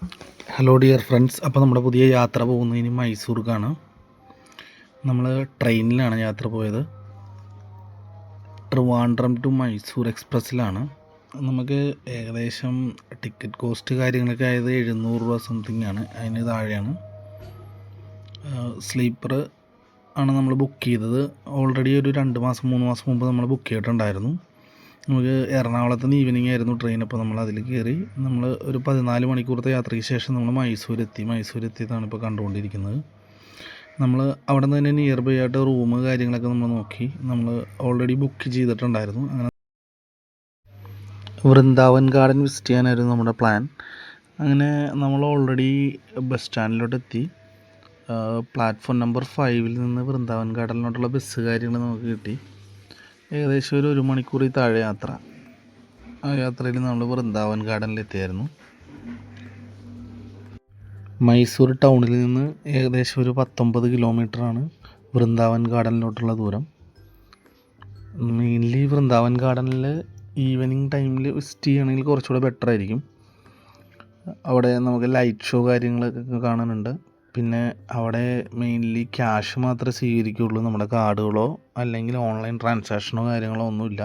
Hello dear friends, അപ്പോൾ നമ്മുടെ പുതിയ യാത്ര പോകുന്നത് ഇനി മൈസൂർക്കാണ്. നമ്മൾ ട്രെയിനിലാണ് യാത്ര പോയത്. ട്രിവാൻഡ്രം ടു മൈസൂർ എക്സ്പ്രസ്സിലാണ്. നമുക്ക് ഏകദേശം ടിക്കറ്റ് കോസ്റ്റ് കാര്യങ്ങളൊക്കെ ആയത് 700 രൂപ സംതിങ് ആണ്, അതിന് താഴെയാണ്. സ്ലീപ്പർ ആണ് നമ്മൾ ബുക്ക് ചെയ്തത്. ഓൾറെഡി ഒരു 2 മാസം 3 മാസം മുമ്പ് നമ്മൾ ബുക്ക് ചെയ്തിട്ടുണ്ടായിരുന്നു. നമുക്ക് എറണാകുളത്ത് നിന്ന് ഈവനിങ് ആയിരുന്നു ട്രെയിൻ. അപ്പോൾ നമ്മൾ അതിൽ കയറി നമ്മൾ ഒരു 14 മണിക്കൂറത്തെ യാത്രയ്ക്ക് ശേഷം നമ്മൾ മൈസൂരെത്തിയതാണ് ഇപ്പോൾ കണ്ടുകൊണ്ടിരിക്കുന്നത്. നമ്മൾ അവിടെ നിന്ന് തന്നെ നിയർ ബൈ ആയിട്ട് റൂം കാര്യങ്ങളൊക്കെ നമ്മൾ നോക്കി. നമ്മൾ ഓൾറെഡി ബുക്ക് ചെയ്തിട്ടുണ്ടായിരുന്നു. അങ്ങനെ വൃന്ദാവൻ ഗാർഡൻ വിസിറ്റ് ചെയ്യാനായിരുന്നു നമ്മുടെ പ്ലാൻ. അങ്ങനെ നമ്മൾ ഓൾറെഡി ബസ് സ്റ്റാൻഡിലോട്ട് എത്തി. പ്ലാറ്റ്ഫോം നമ്പർ 5 നിന്ന് വൃന്ദാവൻ ഗാർഡനിലോട്ടുള്ള ബസ് കാര്യങ്ങൾ നമുക്ക് കിട്ടി. ഏകദേശം ഒരു 1 മണിക്കൂറിൽ താഴെ യാത്ര. ആ യാത്രയിൽ നമ്മൾ വൃന്ദാവൻ ഗാർഡനിലെത്തിയായിരുന്നു. മൈസൂർ ടൗണിൽ നിന്ന് ഏകദേശം ഒരു 19 കിലോമീറ്ററാണ് വൃന്ദാവൻ ഗാർഡനിലോട്ടുള്ള ദൂരം. മെയിൻലി വൃന്ദാവൻ ഗാർഡനിൽ ഈവനിങ് ടൈമിൽ വിസിറ്റ് ചെയ്യുകയാണെങ്കിൽ കുറച്ചുകൂടെ ബെറ്റർ ആയിരിക്കും. അവിടെ നമുക്ക് ലൈറ്റ് ഷോ കാര്യങ്ങളൊക്കെ കാണാനുണ്ട്. പിന്നെ അവിടെ മെയിൻലി ക്യാഷ് മാത്രമേ സ്വീകരിക്കുകയുള്ളൂ. നമ്മുടെ കാർഡുകളോ അല്ലെങ്കിൽ ഓൺലൈൻ ട്രാൻസാക്ഷനോ കാര്യങ്ങളോ ഒന്നുമില്ല.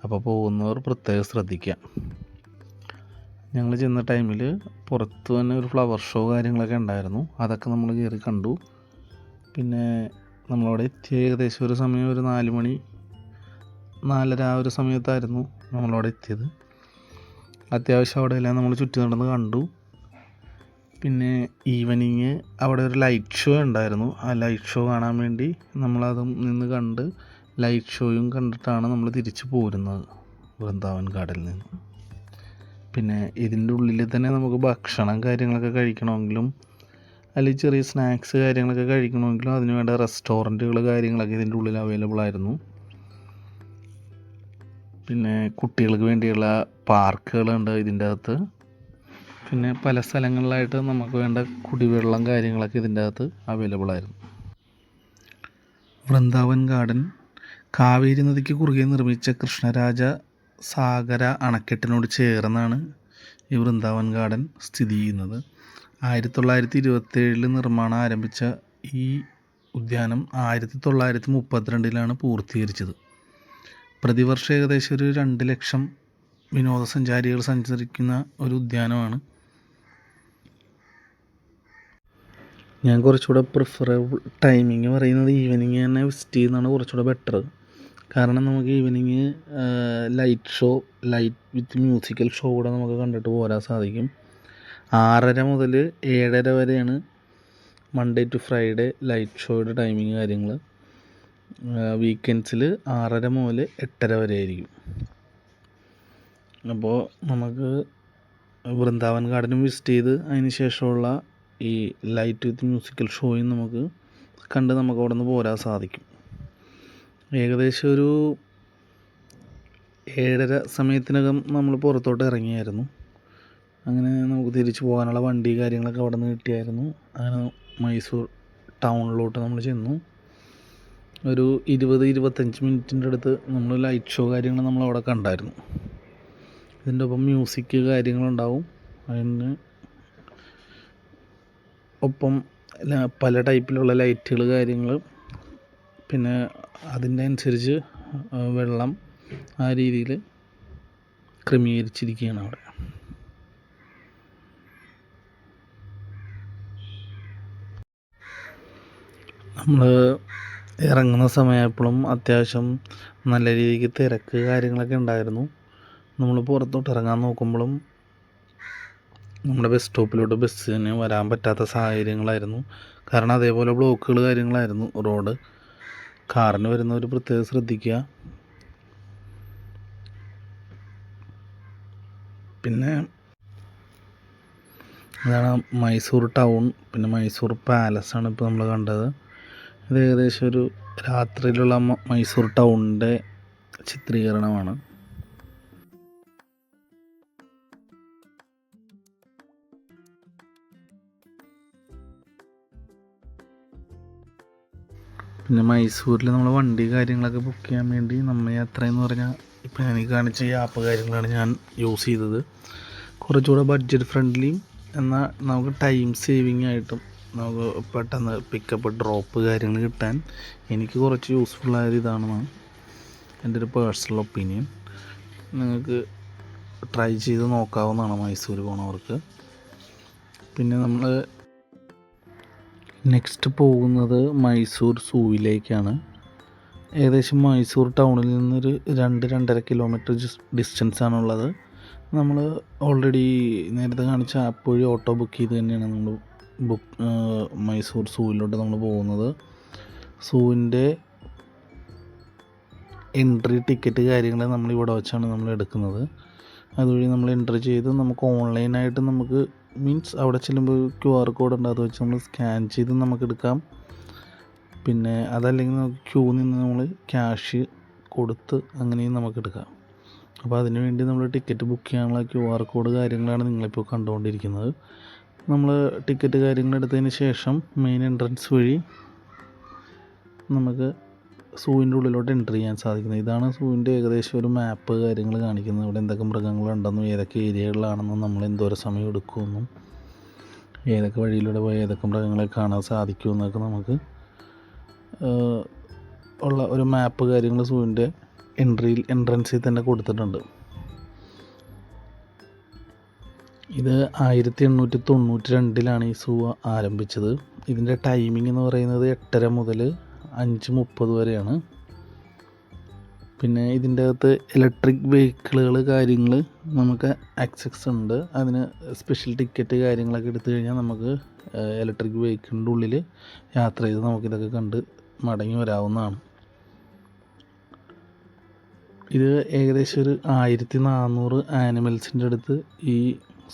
അപ്പോൾ പോകുന്നവർ പ്രത്യേകം ശ്രദ്ധിക്കുക. ഞങ്ങൾ ചെന്ന ടൈമിൽ പുറത്ത് തന്നെ ഒരു ഫ്ലവർ ഷോ കാര്യങ്ങളൊക്കെ ഉണ്ടായിരുന്നു. അതൊക്കെ നമ്മൾ കയറി കണ്ടു. പിന്നെ നമ്മളവിടെ എത്തിയ ഏകദേശം ഒരു സമയം ഒരു 4 മണി 4:30 ആ ഒരു സമയത്തായിരുന്നു നമ്മളവിടെ എത്തിയത്. അത്യാവശ്യം അവിടെ എല്ലാം നമ്മൾ ചുറ്റി നടന്ന് കണ്ടു. പിന്നെ ഈവനിങ് അവിടെ ഒരു ലൈറ്റ് ഷോ ഉണ്ടായിരുന്നു. ആ ലൈറ്റ് ഷോ കാണാൻ വേണ്ടി നമ്മളതും നിന്ന് കണ്ട് ലൈറ്റ് ഷോയും കണ്ടിട്ടാണ് നമ്മൾ തിരിച്ച് പോരുന്നത് വൃന്ദാവൻ ഗാർഡനിൽ നിന്ന്. പിന്നെ ഇതിൻ്റെ ഉള്ളിൽ തന്നെ നമുക്ക് ഭക്ഷണം കാര്യങ്ങളൊക്കെ കഴിക്കണമെങ്കിലും അല്ലെങ്കിൽ ചെറിയ സ്നാക്സ് കാര്യങ്ങളൊക്കെ കഴിക്കണമെങ്കിലും അതിന് വേണ്ട റെസ്റ്റോറൻറ്റുകൾ കാര്യങ്ങളൊക്കെ ഇതിൻ്റെ ഉള്ളിൽ അവൈലബിൾ ആയിരുന്നു. പിന്നെ കുട്ടികൾക്ക് വേണ്ടിയുള്ള പാർക്കുകളുണ്ട് ഇതിൻ്റെ അകത്ത്. പിന്നെ പല സ്ഥലങ്ങളിലായിട്ട് നമുക്ക് വേണ്ട കുടിവെള്ളം കാര്യങ്ങളൊക്കെ ഇതിൻ്റെ അകത്ത് അവൈലബിൾ ആയിരുന്നു. വൃന്ദാവൻ ഗാർഡൻ കാവേരി നദിക്ക് കുറുകെ നിർമ്മിച്ച കൃഷ്ണരാജ സാഗര അണക്കെട്ടിനോട് ചേർന്നാണ് ഈ വൃന്ദാവൻ ഗാർഡൻ സ്ഥിതി ചെയ്യുന്നത്. 1927 നിർമ്മാണം ആരംഭിച്ച ഈ ഉദ്യാനം 1932 പൂർത്തീകരിച്ചത്. പ്രതിവർഷം ഏകദേശം ഒരു 2 ലക്ഷം വിനോദസഞ്ചാരികൾ സഞ്ചരിക്കുന്ന ഒരു ഉദ്യാനമാണ്. ഞാൻ കുറച്ചുകൂടെ പ്രിഫറബിൾ ടൈമിങ് പറയുന്നത് ഈവനിങ് തന്നെ വിസിറ്റ് ചെയ്യുന്നതാണ് കുറച്ചുകൂടെ ബെറ്റർ. കാരണം നമുക്ക് ഈവനിങ് ലൈറ്റ് വിത്ത് മ്യൂസിക്കൽ ഷോ കൂടെ നമുക്ക് കണ്ടിട്ട് പോരാൻ സാധിക്കും. 6:30 മുതൽ 7:30 വരെയാണ് മൺഡേ ടു ഫ്രൈഡേ ലൈറ്റ് ഷോയുടെ ടൈമിങ് കാര്യങ്ങൾ. വീക്കെൻഡ്സിൽ 6:30 മുതൽ 8:30 വരെ ആയിരിക്കും. അപ്പോൾ നമുക്ക് വൃന്ദാവൻ ഗാർഡനും വിസിറ്റ് ചെയ്ത് അതിന് ശേഷമുള്ള ഈ ലൈറ്റ് വിത്ത് മ്യൂസിക്കൽ ഷോയും നമുക്ക് കണ്ട് നമുക്ക് അവിടെ നിന്ന് പോരാൻ സാധിക്കും. ഏകദേശം ഒരു 7:30 സമയത്തിനകം നമ്മൾ പുറത്തോട്ട് ഇറങ്ങിയായിരുന്നു. അങ്ങനെ നമുക്ക് തിരിച്ചു പോകാനുള്ള വണ്ടി കാര്യങ്ങളൊക്കെ അവിടെ നിന്ന് കിട്ടിയായിരുന്നു. അങ്ങനെ മൈസൂർ ടൗണിലോട്ട് നമ്മൾ ചെന്നു. ഒരു 20-25 മിനിറ്റിൻ്റെ അടുത്ത് നമ്മൾ ലൈറ്റ് ഷോ കാര്യങ്ങൾ നമ്മളവിടെ കണ്ടായിരുന്നു. ഇതിൻ്റെ ഒപ്പം മ്യൂസിക് കാര്യങ്ങളുണ്ടാവും. അതിന് ഒപ്പം പല ടൈപ്പിലുള്ള ലൈറ്റുകൾ കാര്യങ്ങൾ, പിന്നെ അതിൻ്റെ അനുസരിച്ച് വെള്ളം ആ രീതിയിൽ ക്രമീകരിച്ചിരിക്കുകയാണ് അവിടെ. നമ്മൾ ഇറങ്ങുന്ന സമയപ്പോഴും അത്യാവശ്യം നല്ല രീതിക്ക് തിരക്ക് കാര്യങ്ങളൊക്കെ ഉണ്ടായിരുന്നു. നമ്മൾ പുറത്തോട്ട് ഇറങ്ങാൻ നോക്കുമ്പോഴും നമ്മുടെ ബസ് സ്റ്റോപ്പിലോട്ട് ബസ്സിന് വരാൻ പറ്റാത്ത സാഹചര്യങ്ങളായിരുന്നു. കാരണം അതേപോലെ ബ്ലോക്കുകൾ കാര്യങ്ങളായിരുന്നു റോഡ്. കാറിന് വരുന്നവർ പ്രത്യേകം ശ്രദ്ധിക്കുക. പിന്നെ ഇതാണ് മൈസൂർ ടൗൺ. പിന്നെ മൈസൂർ പാലസാണ് ഇപ്പോൾ നമ്മൾ കണ്ടത്. ഇത് ഏകദേശം ഒരു രാത്രിയിലുള്ള മൈസൂർ ടൗണിൻ്റെ ചിത്രീകരണമാണ്. പിന്നെ മൈസൂരിൽ നമ്മൾ വണ്ടി കാര്യങ്ങളൊക്കെ ബുക്ക് ചെയ്യാൻ വേണ്ടി നമ്മ യാത്ര എന്ന് പറഞ്ഞാൽ ഇപ്പോൾ എനിക്ക് കാണിച്ച ഈ ആപ്പ് കാര്യങ്ങളാണ് ഞാൻ യൂസ് ചെയ്തത്. കുറച്ചുകൂടെ ബഡ്ജറ്റ് ഫ്രണ്ട്ലിയും എന്നാൽ നമുക്ക് ടൈം സേവിങ് ആയിട്ടും നമുക്ക് പെട്ടെന്ന് പിക്കപ്പ് ഡ്രോപ്പ് കാര്യങ്ങൾ കിട്ടാൻ എനിക്ക് കുറച്ച് യൂസ്ഫുള്ളായത് ഇതാണെന്നാണ് എൻ്റെ ഒരു പേഴ്സണൽ ഒപ്പീനിയൻ. നിങ്ങൾക്ക് ട്രൈ ചെയ്ത് നോക്കാവുന്നതാണ് മൈസൂർ പോണവർക്ക്. പിന്നെ നമ്മൾ നെക്സ്റ്റ് പോകുന്നത് മൈസൂർ സൂവിലേക്കാണ്. ഏകദേശം മൈസൂർ ടൗണിൽ നിന്നൊരു 2-2.5 കിലോമീറ്റർ ഡിസ്റ്റൻസാണുള്ളത്. നമ്മൾ ഓൾറെഡി നേരത്തെ കാണിച്ച ആപ്പ് വഴി ഓട്ടോ ബുക്ക് ചെയ്ത് തന്നെയാണ് നമ്മൾ മൈസൂർ സൂവിലോട്ട് നമ്മൾ പോകുന്നത്. സൂവിൻ്റെ എൻട്രി ടിക്കറ്റ് കാര്യങ്ങൾ നമ്മൾ ഇവിടെ വെച്ചാണ് നമ്മൾ എടുക്കുന്നത്. അതുവഴി നമ്മൾ എൻട്രി ചെയ്ത് നമുക്ക് ഓൺലൈനായിട്ട് നമുക്ക് മീൻസ് അവിടെ ചെല്ലുമ്പോൾ QR കോഡ് ഉണ്ട്, അത് വെച്ച് നമ്മൾ സ്കാൻ ചെയ്ത് നമുക്ക് എടുക്കാം. പിന്നെ അതല്ലെങ്കിൽ നമുക്ക് ക്യൂ നിന്ന് നമ്മൾ ക്യാഷ് കൊടുത്ത് അങ്ങനെയും നമുക്ക് എടുക്കാം. അപ്പോൾ അതിന് വേണ്ടി നമ്മൾ ടിക്കറ്റ് ബുക്ക് ചെയ്യാനുള്ള QR കോഡ് കാര്യങ്ങളാണ് നിങ്ങളിപ്പോൾ കണ്ടുകൊണ്ടിരിക്കുന്നത്. നമ്മൾ ടിക്കറ്റ് കാര്യങ്ങൾ എടുത്തതിന് ശേഷം മെയിൻ എൻട്രൻസ് വഴി നമുക്ക് സൂവിൻ്റെ ഉള്ളിലോട്ട് എൻട്രി ചെയ്യാൻ സാധിക്കുന്നത്. ഇതാണ് സൂവിൻ്റെ ഏകദേശം ഒരു മാപ്പ് കാര്യങ്ങൾ കാണിക്കുന്നത്. ഇവിടെ എന്തൊക്കെ മൃഗങ്ങളുണ്ടെന്നും ഏതൊക്കെ ഏരിയകളിലാണെന്നും നമ്മൾ എന്തോരം സമയം എടുക്കുമെന്നും ഏതൊക്കെ വഴിയിലൂടെ പോയി ഏതൊക്കെ മൃഗങ്ങളെ കാണാൻ സാധിക്കുമെന്നൊക്കെ നമുക്ക് ഉള്ള ഒരു മാപ്പ് കാര്യങ്ങൾ സൂവിൻ്റെ എൻട്രൻസിൽ തന്നെ കൊടുത്തിട്ടുണ്ട്. ഇത് 1892 ഈ സൂ ആരംഭിച്ചത്. ഇതിൻ്റെ ടൈമിംഗ് എന്ന് പറയുന്നത് 8:30 മുതൽ 5:30 വരെയാണ്. പിന്നെ ഇതിൻ്റെ അകത്ത് ഇലക്ട്രിക് വെഹിക്കിളുകൾ കാര്യങ്ങൾ നമുക്ക് ആക്സസ് ഉണ്ട്. അതിന് സ്പെഷ്യൽ ടിക്കറ്റ് കാര്യങ്ങളൊക്കെ എടുത്തു കഴിഞ്ഞാൽ നമുക്ക് ഇലക്ട്രിക് വെഹിക്കിളിൻ്റെ ഉള്ളിൽ യാത്ര ചെയ്ത് നമുക്കിതൊക്കെ കണ്ട് മടങ്ങി വരാവുന്നതാണ്. ഇത് ഏകദേശം ഒരു 1400 ആനിമൽസിൻ്റെ അടുത്ത് ഈ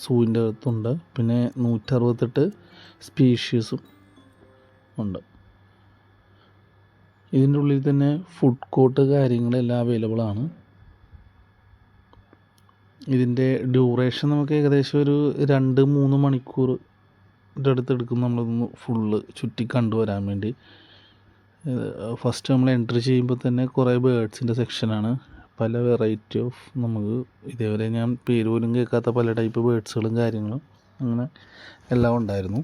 സൂവിൻ്റെ അകത്തുണ്ട്. പിന്നെ 168 സ്പീഷീസും ഉണ്ട്. ഇതിൻ്റെ ഉള്ളിൽ തന്നെ ഫുഡ് കോർട്ട് കാര്യങ്ങളെല്ലാം അവൈലബിൾ ആണ്. ഇതിൻ്റെ ഡ്യൂറേഷൻ നമുക്ക് ഏകദേശം ഒരു 2-3 മണിക്കൂറിൻ്റെ അടുത്ത് എടുക്കും നമ്മളൊന്ന് ഫുള്ള് ചുറ്റി കണ്ടുവരാൻ വേണ്ടി. ഫസ്റ്റ് നമ്മൾ എൻട്രി ചെയ്യുമ്പോൾ തന്നെ കുറേ ബേർഡ്സിൻ്റെ സെക്ഷനാണ്. പല വെറൈറ്റി ഓഫ് നമുക്ക് ഇതേവരെ ഞാൻ പേര് പോലും കേൾക്കാത്ത പല ടൈപ്പ് ബേർഡ്സുകളും കാര്യങ്ങളും അങ്ങനെ എല്ലാം ഉണ്ടായിരുന്നു.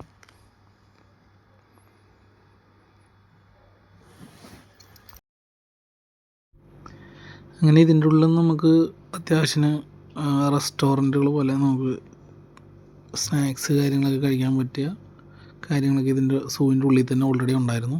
അങ്ങനെ ഇതിൻ്റെ ഉള്ളിൽ നമുക്ക് അത്യാവശ്യം റെസ്റ്റോറൻറ്റുകൾ പോലെ നമുക്ക് സ്നാക്സ് കാര്യങ്ങളൊക്കെ കഴിക്കാൻ പറ്റിയ കാര്യങ്ങളൊക്കെ ഇതിൻ്റെ സൂവിൻ്റെ ഉള്ളിൽ തന്നെ ഓൾറെഡി ഉണ്ടായിരുന്നു.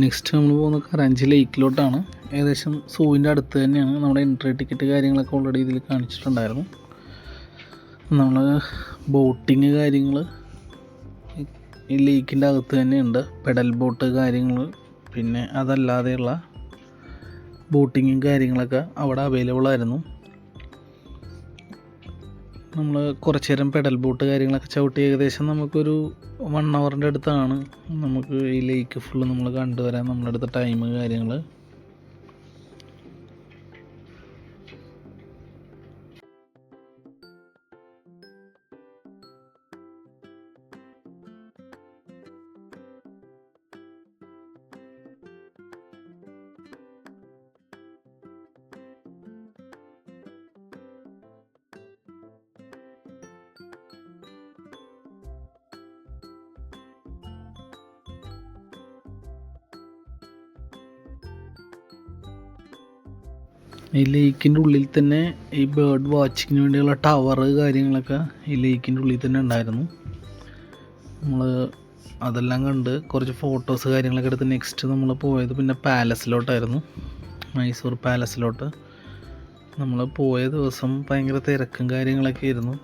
നെക്സ്റ്റ് നമ്മൾ പോകുന്ന കറാഞ്ചി ലേക്കിലോട്ടാണ്. ഏകദേശം സൂവിൻ്റെ അടുത്ത് തന്നെയാണ്. നമ്മുടെ എൻട്രി ടിക്കറ്റ് കാര്യങ്ങളൊക്കെ ഓൾറെഡി ഇതിൽ കാണിച്ചിട്ടുണ്ടായിരുന്നു. നമ്മൾ ബോട്ടിങ് കാര്യങ്ങൾ ഈ ലേക്കിൻ്റെ അകത്ത് തന്നെയുണ്ട്. പെഡൽ ബോട്ട് കാര്യങ്ങൾ പിന്നെ അതല്ലാതെയുള്ള ബോട്ടിങ്ങും കാര്യങ്ങളൊക്കെ അവിടെ അവൈലബിൾ ആയിരുന്നു. നമ്മൾ കുറച്ച് നേരം പെഡൽ ബോട്ട് കാര്യങ്ങളൊക്കെ ചവിട്ടി ഏകദേശം നമുക്കൊരു 1 ഹവറിൻ്റെ അടുത്താണ് നമുക്ക് ഈ ലേക്ക് ഫുള്ള് നമ്മൾ കണ്ടുവരാൻ നമ്മളെടുത്ത ടൈം കാര്യങ്ങൾ. ഈ ലേക്കിൻ്റെ ഉള്ളിൽ തന്നെ ഈ ബേർഡ് വാച്ചിങ്ങിന് വേണ്ടിയുള്ള ടവർ കാര്യങ്ങളൊക്കെ ഈ ലേക്കിൻ്റെ ഉള്ളിൽ തന്നെ ഉണ്ടായിരുന്നു. നമ്മൾ അതെല്ലാം കണ്ട് കുറച്ച് ഫോട്ടോസ് കാര്യങ്ങളൊക്കെ എടുത്ത് നെക്സ്റ്റ് നമ്മൾ പോയത് പിന്നെ പാലസിലോട്ടായിരുന്നു, മൈസൂർ പാലസിലോട്ട്. നമ്മൾ പോയ ദിവസം ഭയങ്കര തിരക്കും കാര്യങ്ങളൊക്കെ ആയിരുന്നു.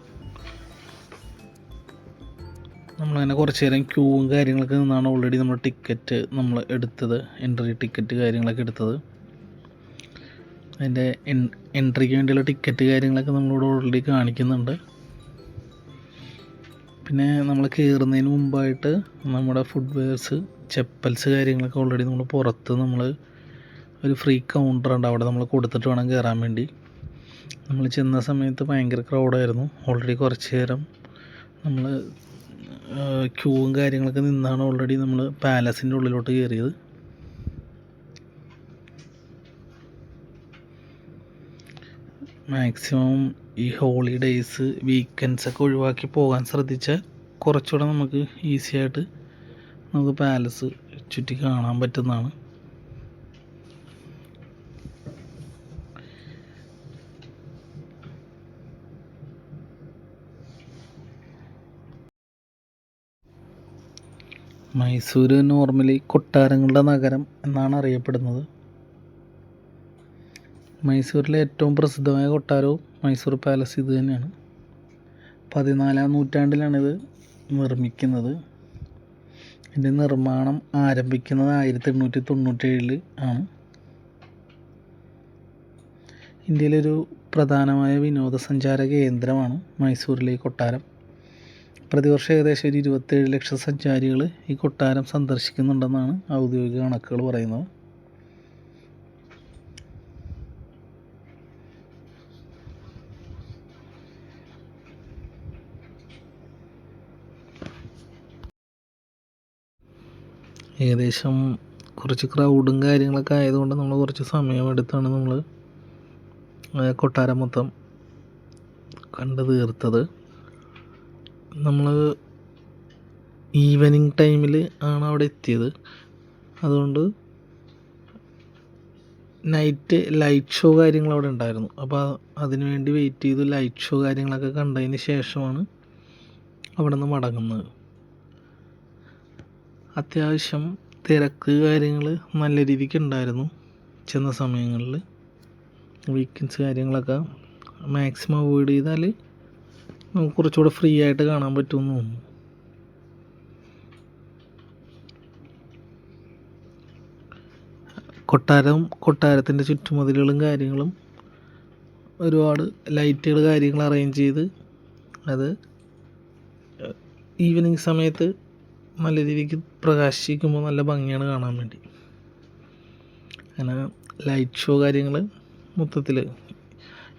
നമ്മളങ്ങനെ കുറച്ച് നേരം ക്യൂവും കാര്യങ്ങളൊക്കെ നിന്നാണ് ഓൾറെഡി നമ്മൾ ടിക്കറ്റ് നമ്മൾ എടുത്തത്, എൻട്രി ടിക്കറ്റ് കാര്യങ്ങളൊക്കെ എടുത്തത്. അതിൻ്റെ എൻട്രിക്ക് വേണ്ടിയുള്ള ടിക്കറ്റ് കാര്യങ്ങളൊക്കെ നമ്മളോട് ഓൾറെഡി കാണിക്കുന്നുണ്ട്. പിന്നെ നമ്മൾ കയറുന്നതിന് മുമ്പായിട്ട് നമ്മുടെ ഫുഡ് വെയർസ്, ചെപ്പൽസ് കാര്യങ്ങളൊക്കെ ഓൾറെഡി നമ്മൾ പുറത്ത് നമ്മൾ ഒരു ഫ്രീ കൗണ്ടർ ഉണ്ട്, അവിടെ നമ്മൾ കൊടുത്തിട്ട് വേണം കയറാൻ വേണ്ടി. നമ്മൾ ചെന്ന സമയത്ത് ഭയങ്കര ക്രൗഡായിരുന്നു. ഓൾറെഡി കുറച്ച് നേരം നമ്മൾ ക്യൂവും കാര്യങ്ങളൊക്കെ നിന്നാണ് ഓൾറെഡി നമ്മൾ പാലസിൻ്റെ ഉള്ളിലോട്ട് കയറിയത്. മാക്സിമം ഈ ഹോളിഡേയ്സ്, വീക്കെൻഡ്സൊക്കെ ഒഴിവാക്കി പോകാൻ ശ്രദ്ധിച്ചാൽ കുറച്ചുകൂടെ നമുക്ക് ഈസി ആയിട്ട് നമുക്ക് പാലസ് ചുറ്റി കാണാൻ പറ്റുന്നതാണ്. മൈസൂർ നോർമലി കൊട്ടാരങ്ങളുടെ നഗരം എന്നാണ് അറിയപ്പെടുന്നത്. മൈസൂരിലെ ഏറ്റവും പ്രസിദ്ധമായ കൊട്ടാരവും മൈസൂർ പാലസ് ഇത് തന്നെയാണ്. 14-ാം നൂറ്റാണ്ടിലാണിത് നിർമ്മിക്കുന്നത്. ഇതിൻ്റെ നിർമ്മാണം ആരംഭിക്കുന്നത് 1897 ആണ്. ഇന്ത്യയിലൊരു പ്രധാനമായ വിനോദസഞ്ചാര കേന്ദ്രമാണ് മൈസൂരിലെ ഈ കൊട്ടാരം. പ്രതിവർഷം ഏകദേശം ഒരു 27 ലക്ഷം സഞ്ചാരികൾ ഈ കൊട്ടാരം സന്ദർശിക്കുന്നുണ്ടെന്നാണ് ഔദ്യോഗിക കണക്കുകൾ പറയുന്നത്. ഏകദേശം കുറച്ച് ക്രൗഡും കാര്യങ്ങളൊക്കെ ആയതുകൊണ്ട് നമ്മൾ കുറച്ച് സമയമെടുത്താണ് നമ്മൾ കൊട്ടാരം മൊത്തം കണ്ടു തീർത്തത്. നമ്മൾ ഈവനിങ് ടൈമിൽ ആണ് അവിടെ എത്തിയത്. അതുകൊണ്ട് നൈറ്റ് ലൈറ്റ് ഷോ കാര്യങ്ങൾ അവിടെ ഉണ്ടായിരുന്നു. അപ്പോൾ അതിനു വേണ്ടി വെയിറ്റ് ചെയ്തു. ലൈറ്റ് ഷോ കാര്യങ്ങളൊക്കെ കണ്ടതിന് ശേഷമാണ് അവിടെ നിന്ന് മടങ്ങുന്നത്. അത്യാവശ്യം തിരക്ക് കാര്യങ്ങൾ നല്ല രീതിക്ക് ഉണ്ടായിരുന്നു ചെന്ന സമയങ്ങളിൽ. വീക്കെൻഡ്സ് കാര്യങ്ങളൊക്കെ മാക്സിമം അവോയ്ഡ് ചെയ്താൽ നമുക്ക് കുറച്ചുകൂടെ ഫ്രീ ആയിട്ട് കാണാൻ പറ്റുമെന്ന് തോന്നുന്നു. കൊട്ടാരത്തിൻ്റെ ചുറ്റുമതിലുകളും കാര്യങ്ങളും ഒരുപാട് ലൈറ്റുകൾ കാര്യങ്ങൾ അറേഞ്ച് ചെയ്ത് അത് ഈവനിങ് സമയത്ത് നല്ല രീതിക്ക് പ്രകാശിക്കുമ്പോൾ നല്ല ഭംഗിയാണ് കാണാൻ വേണ്ടി. അങ്ങനെ ലൈറ്റ് ഷോ കാര്യങ്ങൾ മൊത്തത്തിൽ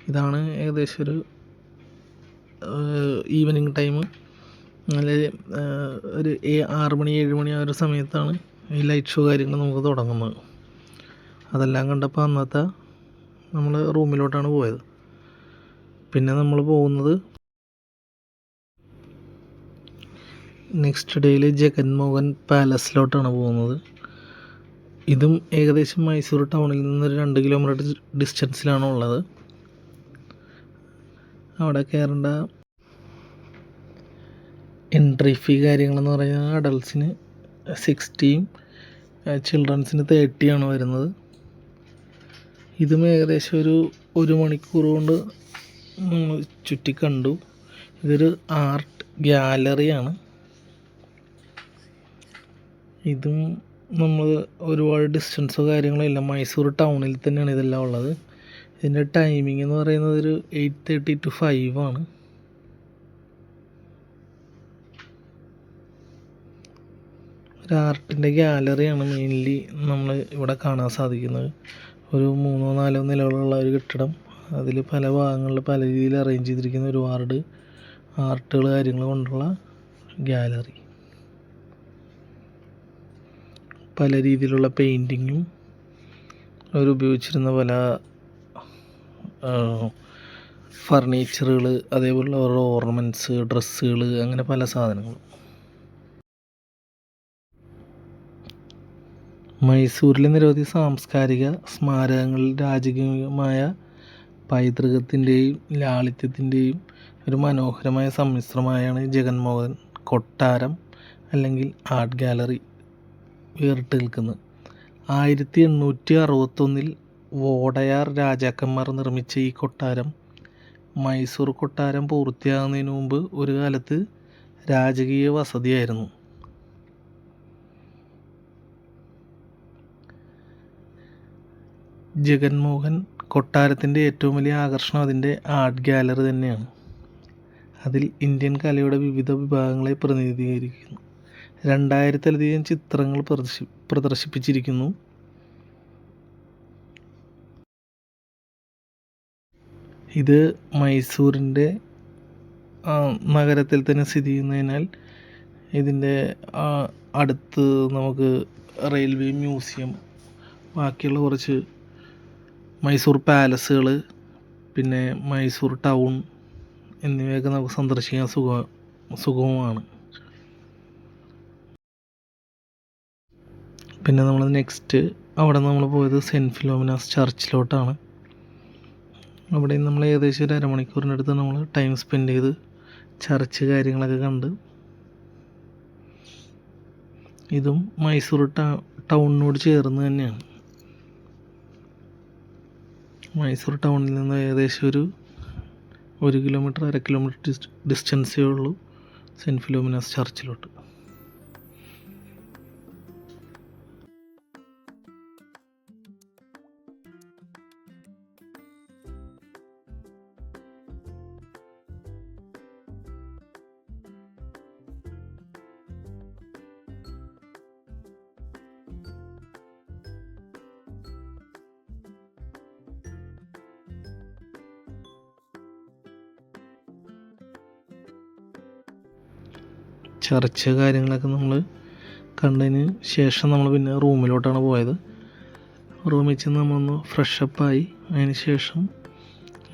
ഇതാണ് ഏകദേശം ഒരു ഈവനിങ് ടൈം. നല്ല ഒരു 6 മണി 7 മണി ആ ഒരു സമയത്താണ് ഈ ലൈറ്റ് ഷോ കാര്യങ്ങൾ നമുക്ക് തുടങ്ങുന്നത്. അതെല്ലാം കണ്ടപ്പോൾ അന്നത്തെ നമ്മൾ റൂമിലോട്ടാണ് പോയത്. പിന്നെ നമ്മൾ പോകുന്നത് നെക്സ്റ്റ് ഡേയിൽ ജഗൻമോഹൻ പാലസിലോട്ടാണ് പോകുന്നത്. ഇതും ഏകദേശം മൈസൂർ ടൗണിൽ നിന്നൊരു 2 കിലോമീറ്റർ ഡിസ്റ്റൻസിലാണ് ഉള്ളത്. അവിടെ കയറേണ്ട എൻട്രി ഫീ കാര്യങ്ങളെന്ന് പറയുന്നത് അഡൾട്ട്സിന് 60 ചിൽഡ്രൻസിന് 30 വരുന്നത്. ഇതും ഏകദേശം ഒരു 1 മണിക്കൂർ കൊണ്ട് നമ്മൾ ചുറ്റിക്കണ്ടു. ഇതൊരു ആർട്ട് ഗ്യാലറിയാണ്. ഇതും നമ്മൾ ഒരുപാട് ഡിസ്റ്റൻസോ കാര്യങ്ങളോ ഇല്ല, മൈസൂർ ടൗണിൽ തന്നെയാണ് ഇതെല്ലാം ഉള്ളത്. ഇതിൻ്റെ ടൈമിംഗ് എന്ന് പറയുന്നത് ഒരു 8:30 to 5 ആണ്. ഒരു ആർട്ടിൻ്റെ ഗ്യാലറിയാണ് മെയിൻലി നമ്മൾ ഇവിടെ കാണാൻ സാധിക്കുന്നത്. ഒരു 3-4 നിലകളുള്ള ഒരു കെട്ടിടം, അതിൽ പല ഭാഗങ്ങളിൽ പല രീതിയിൽ അറേഞ്ച് ചെയ്തിരിക്കുന്ന ഒരുപാട് ആർട്ടുകൾ കാര്യങ്ങൾ കൊണ്ടുള്ള ഗ്യാലറി. പല രീതിയിലുള്ള പെയിൻറ്റിങ്ങും അവർ ഉപയോഗിച്ചിരുന്ന പല ഫർണിച്ചറുകൾ, അതേപോലെ അവരുടെ ഓർണമെൻറ്റ്സ്, ഡ്രസ്സുകൾ, അങ്ങനെ പല സാധനങ്ങളും. മൈസൂരിലെ നിരവധി സാംസ്കാരിക സ്മാരകങ്ങളിൽ രാജകീയമായ പൈതൃകത്തിൻ്റെയും ലാളിത്യത്തിൻ്റെയും ഒരു മനോഹരമായ സമ്മിശ്രമായാണ് ജഗൻമോഹൻ കൊട്ടാരം അല്ലെങ്കിൽ ആർട്ട് ഗാലറി വേറിട്ട് നിൽക്കുന്നത്. 1861 വോഡയാർ രാജാക്കന്മാർ നിർമ്മിച്ച ഈ കൊട്ടാരം മൈസൂർ കൊട്ടാരം പൂർത്തിയാകുന്നതിന് മുമ്പ് ഒരു കാലത്ത് രാജകീയ വസതിയായിരുന്നു. ജഗൻമോഹൻ കൊട്ടാരത്തിൻ്റെ ഏറ്റവും വലിയ ആകർഷണം അതിൻ്റെ ആർട്ട് ഗാലറി തന്നെയാണ്. അതിൽ ഇന്ത്യൻ കലയുടെ വിവിധ വിഭാഗങ്ങളെ പ്രതിനിധീകരിക്കുന്നു. 2000-ലധികം ചിത്രങ്ങൾ പ്രദർശിപ്പിച്ചിരിക്കുന്നു. ഇത് മൈസൂരിൻ്റെ നഗരത്തിൽ തന്നെ സ്ഥിതി ചെയ്യുന്നതിനാൽ ഇതിൻ്റെ അടുത്ത് നമുക്ക് റെയിൽവേ മ്യൂസിയം, ബാക്കിയുള്ള കുറച്ച് മൈസൂർ പാലസുകൾ, പിന്നെ മൈസൂർ ടൗൺ എന്നിവയൊക്കെ നമുക്ക് സന്ദർശിക്കാൻ സുഗമമാണ്. പിന്നെ നമ്മൾ നെക്സ്റ്റ് അവിടെ നമ്മൾ പോയത് സെൻറ്റ് ഫിലോമിനാസ് ചർച്ചിലോട്ടാണ്. അവിടെ നമ്മൾ ഏകദേശം ഒരു അരമണിക്കൂറിൻ്റെ അടുത്ത് നമ്മൾ ടൈം സ്പെൻഡ് ചെയ്ത് ചർച്ച് കാര്യങ്ങളൊക്കെ കണ്ട്. ഇതും മൈസൂർ ടൗണിനോട് ചേർന്ന് തന്നെയാണ്. മൈസൂർ ടൗണിൽ നിന്ന് ഏകദേശം ഒരു 1 കിലോമീറ്റർ 1.5 കിലോമീറ്റർ ഡിസ്റ്റൻസേ ഉള്ളൂ സെൻറ്റ് ഫിലോമിനാസ് ചർച്ചിലോട്ട്. ചർച്ച കാര്യങ്ങളൊക്കെ നമ്മൾ കണ്ടതിന് ശേഷം നമ്മൾ പിന്നെ റൂമിലോട്ടാണ് പോയത്. റൂമിൽ ചെന്ന് നമ്മളൊന്ന് ഫ്രഷപ്പായി അതിന് ശേഷം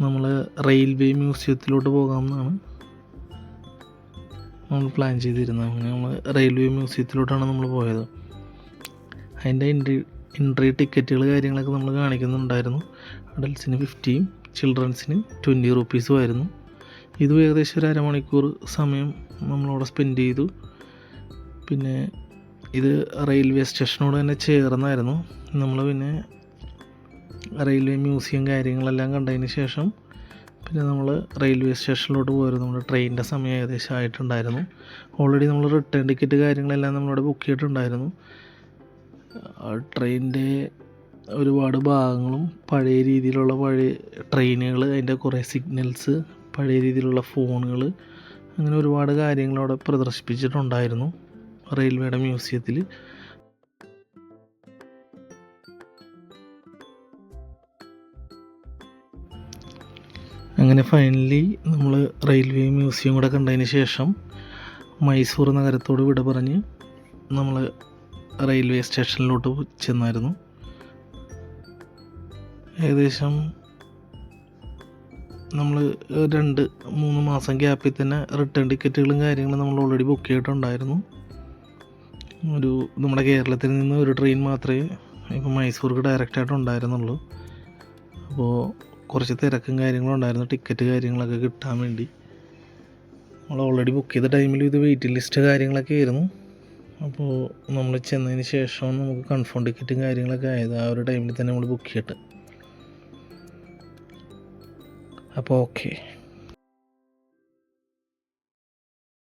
നമ്മൾ റെയിൽവേ മ്യൂസിയത്തിലോട്ട് പോകാമെന്നാണ് നമ്മൾ പ്ലാൻ ചെയ്തിരുന്നത്. അങ്ങനെ നമ്മൾ റെയിൽവേ മ്യൂസിയത്തിലോട്ടാണ് നമ്മൾ പോയത്. അതിൻ്റെ എൻട്രി ടിക്കറ്റുകൾ കാര്യങ്ങളൊക്കെ നമ്മൾ കാണിക്കുന്നുണ്ടായിരുന്നു. അഡൽസിന് 50, ചിൽഡ്രൻസിന് 20 റുപ്പീസും ആയിരുന്നു. ഇതും ഏകദേശം ഒരു അരമണിക്കൂർ സമയം നമ്മളവിടെ സ്പെൻഡ് ചെയ്തു. പിന്നെ ഇത് റെയിൽവേ സ്റ്റേഷനോട് തന്നെ ചേർന്നായിരുന്നു. നമ്മൾ പിന്നെ റെയിൽവേ മ്യൂസിയം കാര്യങ്ങളെല്ലാം കണ്ടതിന് ശേഷം പിന്നെ നമ്മൾ റെയിൽവേ സ്റ്റേഷനിലോട്ട് പോയിരുന്നു. നമ്മുടെ ട്രെയിനിൻ്റെ സമയം ഏകദേശം ആയിട്ടുണ്ടായിരുന്നു. ഓൾറെഡി നമ്മൾ റിട്ടേൺ ടിക്കറ്റ് കാര്യങ്ങളെല്ലാം നമ്മളിവിടെ ബുക്ക് ചെയ്തിട്ടുണ്ടായിരുന്നു. ട്രെയിനിൻ്റെ ഒരുപാട് ഭാഗങ്ങളും പഴയ രീതിയിലുള്ള ട്രെയിനുകൾ, അതിൻ്റെ കുറേ സിഗ്നൽസ്, പഴയ രീതിയിലുള്ള ഫോണുകൾ, അങ്ങനെ ഒരുപാട് കാര്യങ്ങൾ അവിടെ പ്രദർശിപ്പിച്ചിട്ടുണ്ടായിരുന്നു റെയിൽവേയുടെ മ്യൂസിയത്തിൽ. അങ്ങനെ ഫൈനലി നമ്മൾ റെയിൽവേ മ്യൂസിയം കൂടെ കണ്ടതിന് ശേഷം മൈസൂർ നഗരത്തോട് വിട പറഞ്ഞ് നമ്മൾ റെയിൽവേ സ്റ്റേഷനിലോട്ട് ചെന്നായിരുന്നു. ഏകദേശം നമ്മൾ 2-3 മാസം ഗ്യാപ്പിൽ തന്നെ റിട്ടേൺ ടിക്കറ്റുകളും കാര്യങ്ങളും നമ്മൾ ഓൾറെഡി ബുക്ക് ചെയ്തിട്ടുണ്ടായിരുന്നു. നമ്മുടെ കേരളത്തിൽ നിന്ന് ഒരു ട്രെയിൻ മാത്രമേ ഇപ്പോൾ മൈസൂർക്ക് ഡയറക്റ്റായിട്ട് ഉണ്ടായിരുന്നുള്ളൂ. അപ്പോൾ കുറച്ച് തിരക്കും കാര്യങ്ങളും ഉണ്ടായിരുന്നു ടിക്കറ്റ് കാര്യങ്ങളൊക്കെ കിട്ടാൻ വേണ്ടി. നമ്മൾ ഓൾറെഡി ബുക്ക് ചെയ്ത ടൈമിൽ ഇത് വെയിറ്റിംഗ് ലിസ്റ്റ് കാര്യങ്ങളൊക്കെ ആയിരുന്നു. അപ്പോൾ നമ്മൾ ചെന്നതിന് ശേഷം നമുക്ക് കൺഫേം ടിക്കറ്റും കാര്യങ്ങളൊക്കെ ആയത് ആ ഒരു ടൈമിൽ തന്നെ നമ്മൾ ബുക്ക് ചെയ്തിട്ട്. അപ്പോൾ ഓക്കെ.